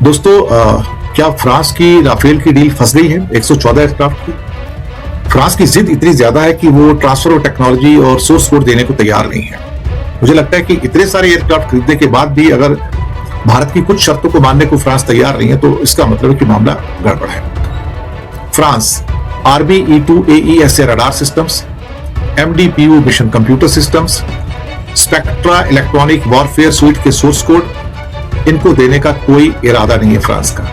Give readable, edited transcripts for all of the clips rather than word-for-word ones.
दोस्तों क्या फ्रांस की राफेल की डील फंस गई है 114 एयरक्राफ्ट की। फ्रांस की जिद इतनी ज्यादा है कि वो ट्रांसफर ऑफ टेक्नोलॉजी और सोर्स कोड देने को तैयार नहीं है। मुझे लगता है कि इतने सारे एयरक्राफ्ट खरीदने के बाद भी अगर भारत की कुछ शर्तों को मानने को फ्रांस तैयार नहीं है तो इसका मतलब है कि मामला गड़बड़ है। France RBE-2AE radar systems, MDPU mission computer systems, spectra electronic warfare sweet के सोर्स कोड, इनको देने का कोई इरादा नहीं है फ्रांस का।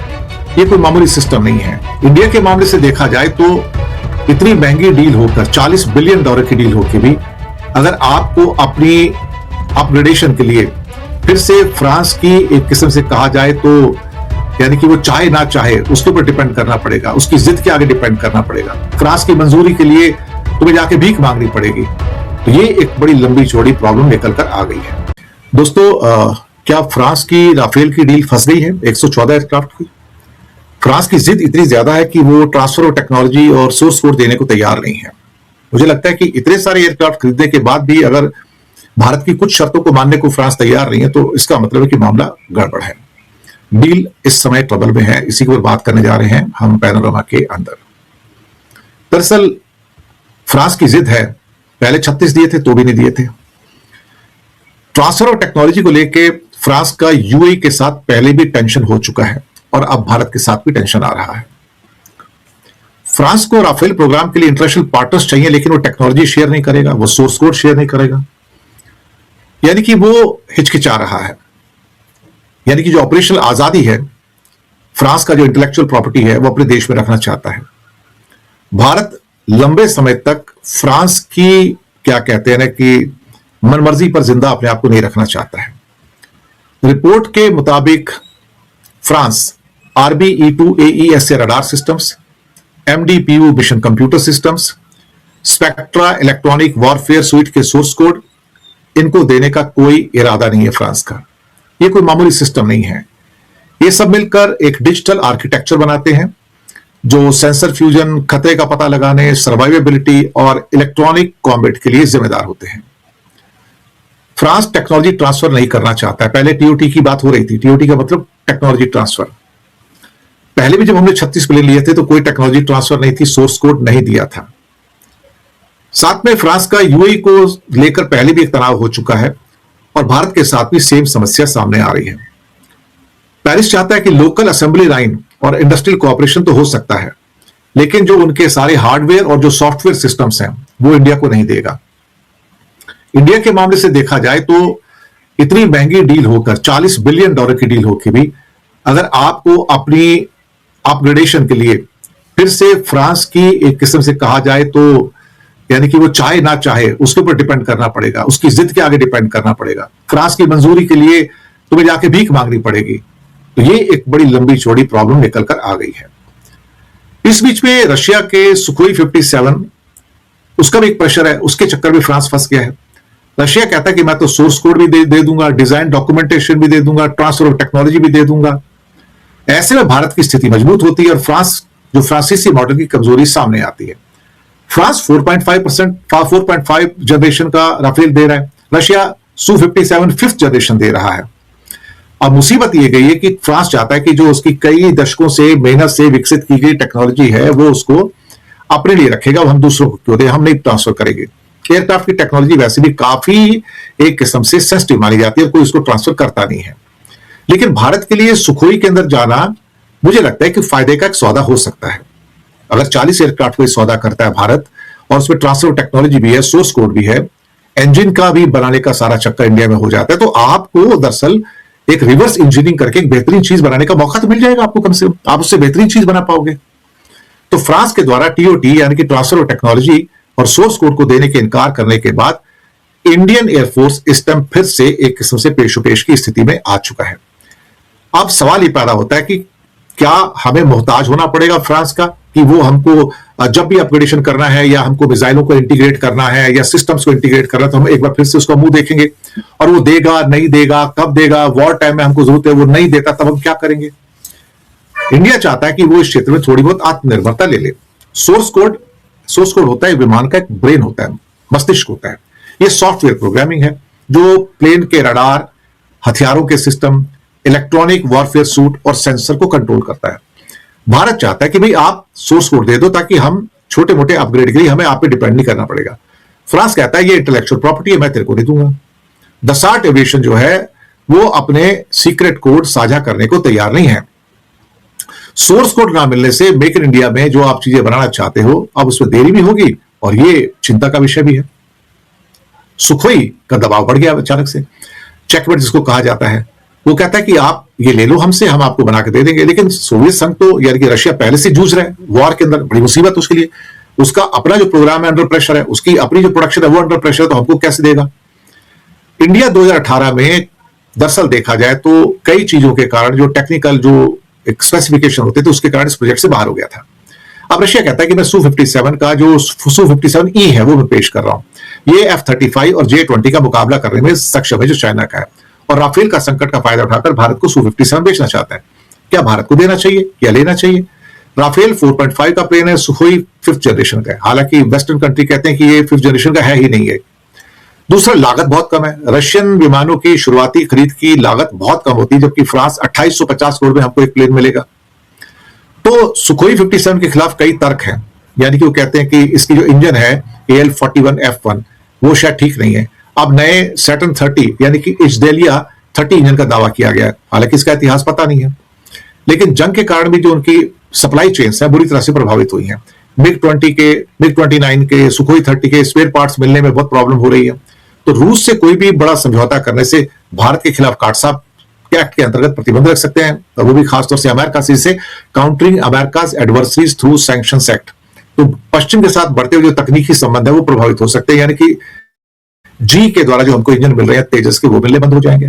ये कोई मामूली सिस्टम नहीं है। इंडिया के मामले से देखा जाए तो इतनी महंगी डील होकर $40 बिलियन की डील होकर भी अगर आपको अपनी अपग्रेडेशन के लिए फिर से फ्रांस की एक किस्म से कहा जाए तो यानी कि वो चाहे ना चाहे उसके ऊपर डिपेंड करना पड़ेगा, उसकी जिद के आगे डिपेंड करना पड़ेगा, फ्रांस की मंजूरी के लिए तुम्हें जाके भीख मांगनी पड़ेगी, तो ये एक बड़ी लंबी चौड़ी प्रॉब्लम निकल कर आ गई है। दोस्तों क्या फ्रांस की राफेल की डील फंस गई है 114 एयरक्राफ्ट की। फ्रांस की जिद इतनी ज्यादा है कि वो ट्रांसफर ऑफ टेक्नोलॉजी और सोर्स कोड देने को तैयार नहीं है। मुझे लगता है कि इतने सारे एयरक्राफ्ट खरीदने के बाद भी अगर भारत की कुछ शर्तों को मानने को फ्रांस तैयार नहीं है तो इसका मतलब है कि मामला गड़बड़ है। डील इस समय ट्रबल में है, इसी के ऊपर बात करने जा रहे हैं हम पैनोरामा के अंदर। दरअसल फ्रांस की जिद है, पहले 36 दिए थे तो भी नहीं दिए थे। ट्रांसफर ऑफ टेक्नोलॉजी को लेके फ्रांस का यूएई के साथ पहले भी टेंशन हो चुका है और अब भारत के साथ भी टेंशन आ रहा है। फ्रांस को राफेल प्रोग्राम के लिए इंटरनेशनल पार्टनर्स चाहिए, लेकिन वो टेक्नोलॉजी शेयर नहीं करेगा, वो सोर्स कोड शेयर नहीं करेगा, यानी कि वो हिचकिचा रहा है। यानी कि जो ऑपरेशनल आजादी है, फ्रांस का जो इंटेलेक्चुअल प्रॉपर्टी है, वो अपने देश में रखना चाहता है। भारत लंबे समय तक फ्रांस की क्या कहते हैं ना कि मनमर्जी पर जिंदा अपने आप को नहीं रखना चाहता है। रिपोर्ट के मुताबिक France RBE-2AE radar systems, MDPU mission computer systems, spectra electronic warfare sweet के सोर्स कोड, इनको देने का कोई इरादा नहीं है फ्रांस का। ये कोई मामूली सिस्टम नहीं है। ये सब मिलकर एक डिजिटल आर्किटेक्चर बनाते हैं जो सेंसर फ्यूजन, खतरे का पता लगाने, सर्वाइवेबिलिटी और इलेक्ट्रॉनिक कॉम्बैट के लिए जिम्मेदार होते हैं। फ्रांस टेक्नोलॉजी ट्रांसफर नहीं करना चाहता है। पहले TOT की बात हो रही थी। TOT का मतलब टेक्नोलॉजी ट्रांसफर। पहले भी जब हमने 36 प्लेन लिए थे तो कोई टेक्नोलॉजी ट्रांसफर नहीं थी, सोर्स कोड नहीं दिया था। साथ में फ्रांस का यूएई को लेकर पहले भी एक तनाव हो चुका है और भारत के साथ भी सेम समस्या सामने आ रही है। पेरिस चाहता है कि लोकल असेंबली लाइन और इंडस्ट्रियल कोऑपरेशन तो हो सकता है, लेकिन जो उनके सारे हार्डवेयर और जो सॉफ्टवेयर सिस्टम्स हैं वो इंडिया को नहीं देगा। इंडिया के मामले से देखा जाए तो इतनी महंगी डील होकर $40 बिलियन की डील होकर भी अगर आपको अपनी अपग्रेडेशन के लिए फिर से फ्रांस की एक किस्म से कहा जाए तो यानी कि वो चाहे ना चाहे उसके ऊपर डिपेंड करना पड़ेगा, उसकी जिद के आगे डिपेंड करना पड़ेगा, फ्रांस की मंजूरी के लिए तुम्हें जाके भीख मांगनी पड़ेगी, तो ये एक बड़ी लंबी चौड़ी प्रॉब्लम निकल कर आ गई है। इस बीच में रशिया के सुखोई 57 उसका भी एक प्रेशर है, उसके चक्कर में फ्रांस फंस गया है। रशिया कहता है कि मैं तो सोर्स कोड भी दे दूंगा, डिजाइन डॉक्यूमेंटेशन भी दे दूंगा, ट्रांसफर ऑफ टेक्नोलॉजी भी दे दूंगा। ऐसे में भारत की स्थिति मजबूत होती है और फ्रांस जो फ्रांसीसी मॉडल की कमजोरी सामने आती है। फ्रांस 4.5 जनरेशन का राफेल दे रहा है, रशिया Su-57 5th जनरेशन दे रहा है। अब मुसीबत यह गई है कि फ्रांस चाहता है कि जो उसकी कई दशकों से मेहनत से विकसित की गई टेक्नोलॉजी है वो उसको अपने लिए रखेगा, हम दूसरों को क्यों दे, हम नहीं ट्रांसफर करेंगे। एयरक्राफ्ट की टेक्नोलॉजी वैसे भी काफी एक किस्म से सेंसिटिव मानी जाती है, कोई इसको ट्रांसफर करता नहीं है। लेकिन भारत के लिए सुखोई के अंदर जाना मुझे लगता है कि फायदे का एक सौदा हो सकता है। अगर 40 एयरक्राफ्ट को सौदा करता है भारत और उसमें ट्रांसफर टेक्नोलॉजी भी है, सोर्स कोड भी है, इंजन का भी बनाने का सारा चक्कर इंडिया में हो जाता है, तो आपको दरअसल एक रिवर्स इंजीनियरिंग करके एक बेहतरीन चीज बनाने का मौका तो मिल जाएगा आपको, कम से कम आप उससे बेहतरीन चीज बना पाओगे। तो फ्रांस के द्वारा TOT यानी कि ट्रांसफर ऑफ टेक्नोलॉजी और सोर्स कोड को देने के इनकार करने के बाद इंडियन एयरफोर्स इस टाइम फिर से एक किस्म से पेशोपेश की स्थिति में आ चुका है। अब सवाल ये पैदा होता है कि क्या हमें मोहताज होना पड़ेगा फ्रांस का कि वो हमको जब भी अपग्रेडेशन करना है या हमको मिसाइलों को इंटीग्रेट करना है या सिस्टम्स को इंटीग्रेट करना है तो हम एक बार फिर से उसका मुंह देखेंगे और वो देगा नहीं देगा, कब देगा, वॉर टाइम में हमको जरूरत है, वो नहीं देता तब हम क्या करेंगे। इंडिया चाहता है कि वो इस क्षेत्र में थोड़ी बहुत आत्मनिर्भरता ले ले। सोर्स कोड होता है विमान का एक ब्रेन होता है, मस्तिष्क होता है। ये सॉफ्टवेयर प्रोग्रामिंग है जो प्लेन के रडार, हथियारों के सिस्टम, इलेक्ट्रॉनिक वॉरफेयर सूट और सेंसर को कंट्रोल करता है। भारत चाहता है कि भाई आप सोर्स कोड दे दो ताकि हम छोटे मोटे अपग्रेड के लिए हमें आप पे डिपेंड नहीं करना पड़ेगा। फ्रांस कहता है ये इंटेलेक्चुअल प्रॉपर्टी है, मैं तेरे को नहीं दूंगा। दसाल्ट एविएशन जो है वो अपने सीक्रेट कोड साझा करने को तैयार नहीं है। सोर्स कोड ना मिलने से मेक इन इंडिया में जो आप चीजें बनाना चाहते हो अब उसमें देरी भी होगी और ये चिंता का विषय भी है। सुखोई का दबाव बढ़ गया अचानक से। चेकमेट जिसको कहा जाता है, वो कहता है कि आप ये ले लो हमसे, हम आपको बना के दे देंगे। लेकिन सोवियत संघ तो यानी कि रशिया पहले से जूझ रहा है वॉर के अंदर, बड़ी मुसीबत उसके लिए। उसका अपना जो प्रोग्राम है अंडर प्रेशर है, उसकी अपनी जो प्रोडक्शन है वो अंडर प्रेशर है, तो हमको कैसे देगा। इंडिया 2018 में दरअसल देखा जाए तो कई चीजों के कारण जो टेक्निकल जो स्पेसिफिकेशन होते थे उसके कारण इस प्रोजेक्ट से बाहर हो गया था। अब रशिया कहता है कि मैं Su-57 का जो Su-57E है वो मैं पेश कर रहा हूं। ये F-35 और J-20 का मुकाबला करने में सक्षम है जो चाइना का है, और राफेल का संकट का फायदा उठाकर भारत को Su-57 बेचना चाहता है। क्या भारत को देना चाहिए या लेना चाहिए? राफेल 4.5 का प्लेन है, सुखोई 5th जनरेशन का है। हालांकि वेस्टर्न कंट्री कहते हैं कि ये 5th जनरेशन का है ही नहीं है। दूसरा, लागत बहुत कम है। रशियन विमानों की शुरुआती खरीद की लागत बहुत कम होती है, जबकि फ्रांस 2850 करोड़ में हमको एक प्लेन मिलेगा। तो सुखोई 57 के खिलाफ कई तर्क हैं, यानी कि वो कहते हैं कि इसकी जो इंजन है AL-41F1 वो शायद ठीक नहीं है। अब नए सैटर्न 30 यानी कि इजडेलिया 30 इंजन का दावा किया गया है, हालांकि इसका इतिहास पता नहीं है। लेकिन जंग के कारण भी जो उनकी सप्लाई चेन्स है बुरी तरह से प्रभावित हुई हैं। MiG-29 के सुखोई 30 के स्पेयर पार्ट्स मिलने में बहुत प्रॉब्लम हो रही है। तो रूस से कोई भी बड़ा समझौता करने से भारत के खिलाफ काटसाफ एक्ट के अंतर्गत प्रतिबंध रख सकते हैं, और वो भी खासतौर से अमेरिका से, जिसे countering America's adversaries through sanctions act. तो पश्चिम के साथ बढ़ते हुए जो तकनीकी संबंध है वो प्रभावित हो सकते हैं, यानी कि जी के द्वारा जो हमको इंजन मिल रहे हैं तेजस के वो मिलने बंद हो जाएंगे।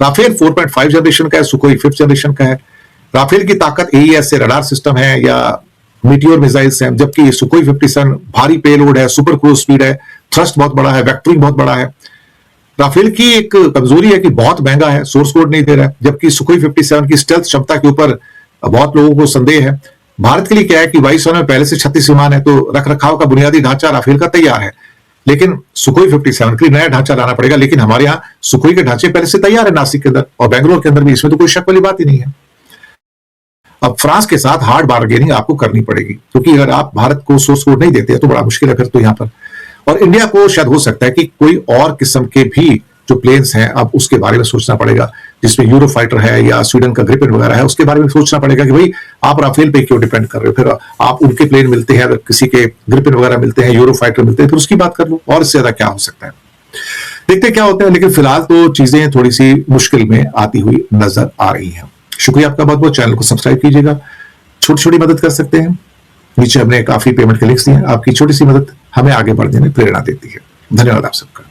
राफेल 4.5 जनरेशन का है, सुखोई 5th जनरेशन का है। राफेल की ताकत AES से रडार सिस्टम है या मीटियोर मिसाइल्स हैं, जबकि सुखोई 57 भारी पेलोड है, सुपर क्रूज स्पीड है, थ्रस्ट बहुत बड़ा है, वेक्टरिंग बहुत बड़ा है। राफेल की एक कमजोरी है कि बहुत महंगा है, सोर्स कोड नहीं दे रहा है, जबकि सुखोई 57 की स्टेल्थ क्षमता के ऊपर बहुत लोगों को संदेह है। भारत के लिए क्या है कि वायुसेना में पहले से 36 विमान है, तो रखरखाव का बुनियादी ढांचा राफेल का तैयार है, लेकिन सुखोई 57 के लिए नया ढांचा लाना पड़ेगा। लेकिन हमारे यहाँ सुखोई के ढांचे पहले से तैयार है नासिक के अंदर और बेंगलोर के अंदर भी, इसमें तो कोई शक वाली बात ही नहीं है। अब फ्रांस के साथ हार्ड बार्गेनिंग आपको करनी पड़ेगी, क्योंकि अगर आप भारत को सोर्स कोड नहीं देते तो बड़ा मुश्किल है फिर तो यहाँ पर। और इंडिया को शायद हो सकता है कि कोई और किस्म के भी जो प्लेन्स हैं अब उसके बारे में सोचना पड़ेगा, जिसमें यूरो फाइटर है या स्वीडन का ग्रिपेन वगैरह है, उसके बारे में सोचना पड़ेगा कि भाई आप राफेल पे क्यों डिपेंड कर रहे हो। फिर आप उनके प्लेन मिलते हैं, अगर किसी के ग्रिपेन वगैरह मिलते हैं, यूरो फाइटर मिलते हैं, फिर उसकी बात कर लो, और इससे ज्यादा क्या हो सकता है। देखते क्या होता है, लेकिन फिलहाल तो चीजें थोड़ी सी मुश्किल में आती हुई नजर आ रही है। शुक्रिया आपका बहुत बहुत। चैनल को सब्सक्राइब कीजिएगा, छोटी छोटी मदद कर सकते हैं, नीचे हमने काफी पेमेंट के लिंक्स दिए हैं, आपकी छोटी सी मदद हमें आगे बढ़ने में प्रेरणा देती है। धन्यवाद आप सबका।